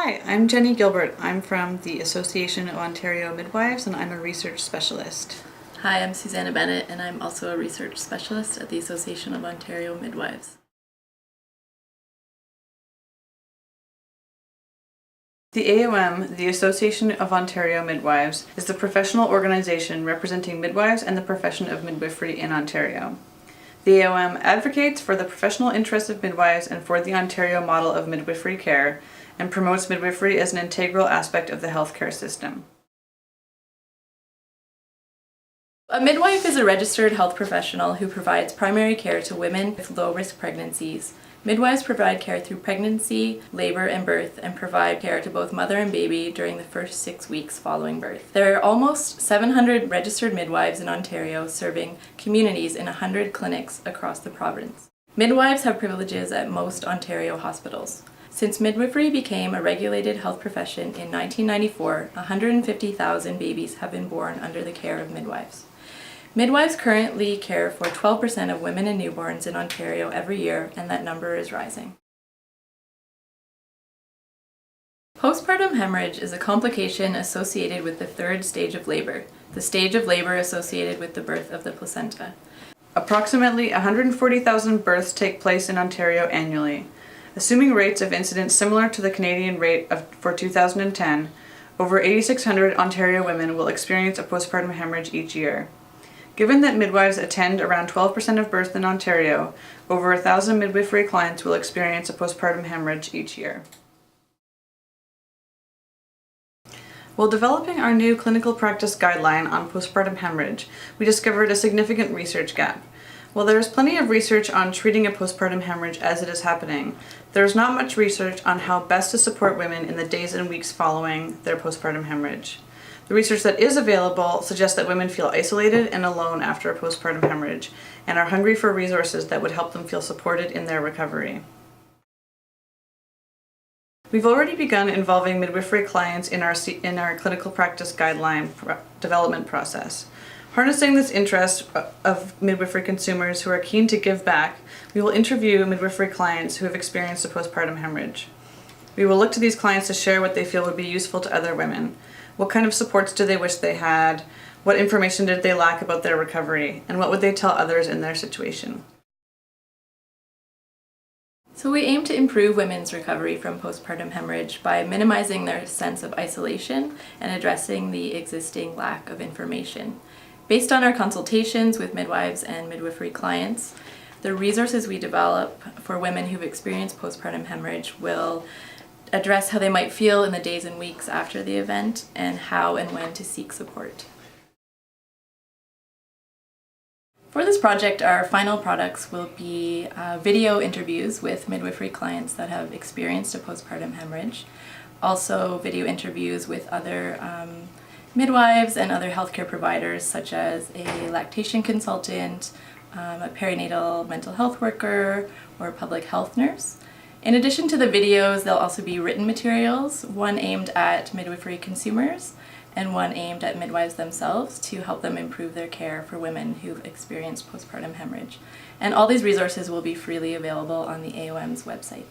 Hi, I'm Jenny Gilbert. I'm from the Association of Ontario Midwives and I'm a research specialist. Hi, I'm Susanna Bennett and I'm also a research specialist at the Association of Ontario Midwives. The AOM, the Association of Ontario Midwives, is the professional organization representing midwives and the profession of midwifery in Ontario. The AOM advocates for the professional interests of midwives and for the Ontario model of midwifery care, and promotes midwifery as an integral aspect of the healthcare system. A midwife is a registered health professional who provides primary care to women with low-risk pregnancies. Midwives provide care through pregnancy, labor, and birth, and provide care to both mother and baby during the first 6 weeks following birth. There are almost 700 registered midwives in Ontario serving communities in 100 clinics across the province. Midwives have privileges at most Ontario hospitals. Since midwifery became a regulated health profession in 1994, 150,000 babies have been born under the care of midwives. Midwives currently care for 12% of women and newborns in Ontario every year, and that number is rising. Postpartum hemorrhage is a complication associated with the third stage of labor, the stage of labor associated with the birth of the placenta. Approximately 140,000 births take place in Ontario annually. Assuming rates of incidence similar to the Canadian rate for 2010, over 8,600 Ontario women will experience a postpartum hemorrhage each year. Given that midwives attend around 12% of births in Ontario, over 1,000 midwifery clients will experience a postpartum hemorrhage each year. While developing our new clinical practice guideline on postpartum hemorrhage, we discovered a significant research gap. While there is plenty of research on treating a postpartum hemorrhage as it is happening, there is not much research on how best to support women in the days and weeks following their postpartum hemorrhage. The research that is available suggests that women feel isolated and alone after a postpartum hemorrhage and are hungry for resources that would help them feel supported in their recovery. We've already begun involving midwifery clients in our clinical practice guideline development process. Harnessing this interest of midwifery consumers who are keen to give back, we will interview midwifery clients who have experienced a postpartum hemorrhage. We will look to these clients to share what they feel would be useful to other women. What kind of supports do they wish they had? What information did they lack about their recovery? And what would they tell others in their situation? So we aim to improve women's recovery from postpartum hemorrhage by minimizing their sense of isolation and addressing the existing lack of information. Based on our consultations with midwives and midwifery clients, the resources we develop for women who've experienced postpartum hemorrhage will address how they might feel in the days and weeks after the event and how and when to seek support. For this project, our final products will be video interviews with midwifery clients that have experienced a postpartum hemorrhage, also video interviews with other midwives and other healthcare providers such as a lactation consultant, a perinatal mental health worker, or a public health nurse. In addition to the videos, there'll also be written materials, one aimed at midwifery consumers and one aimed at midwives themselves to help them improve their care for women who've experienced postpartum hemorrhage. And all these resources will be freely available on the AOM's website.